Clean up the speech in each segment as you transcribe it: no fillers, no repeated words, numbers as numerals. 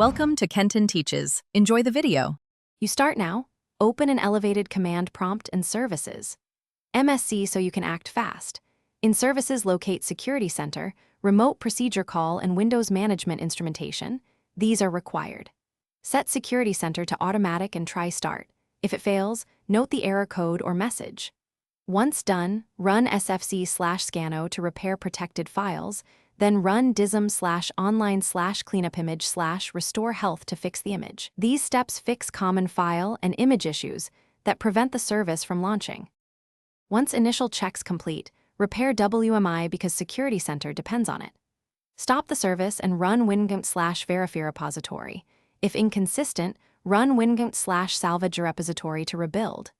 Welcome to Kenton Teaches. Enjoy the video. You start now. Open an elevated command prompt in Services. MSC so you can act fast. In Services, locate Security Center, Remote Procedure Call, and Windows Management Instrumentation. These are required. Set Security Center to Automatic and try Start. If it fails, note the error code or message. Once done, run sfc/scanno to repair protected files, then run dism/online/cleanupimage/restore health to fix the image. These steps fix common file and image issues that prevent the service from launching. Once initial checks complete, repair WMI because Security Center depends on it. Stop the service and run wingamp/verify repository. If inconsistent, run wingamp/salvage repository to rebuild.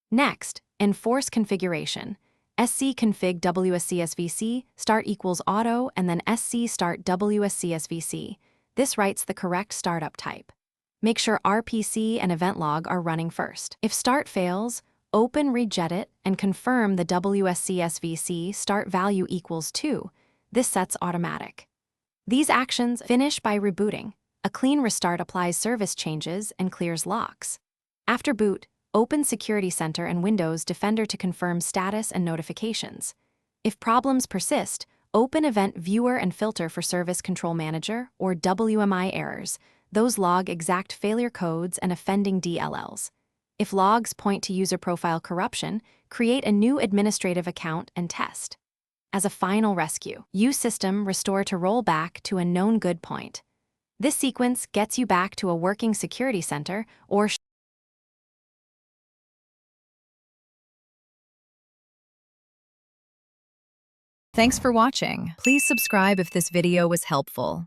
Next, enforce configuration. scconfig wscsvc start equals auto and then sc start wscsvc. This writes the correct startup type. Make sure RPC and event log are running first. If start fails, open regedit and confirm the wscsvc start value equals 2. This sets automatic. These actions finish by rebooting. A clean restart applies service changes and clears locks. After boot, open Security Center and Windows Defender to confirm status and notifications. If problems persist, open Event Viewer and filter for Service Control Manager or WMI errors. Those log exact failure codes and offending DLLs. If logs point to user profile corruption, create a new administrative account and test. As a final rescue, use system restore to roll back to a known good point. This sequence gets you back to a working Security Center or Thanks for watching. Please subscribe if this video was helpful.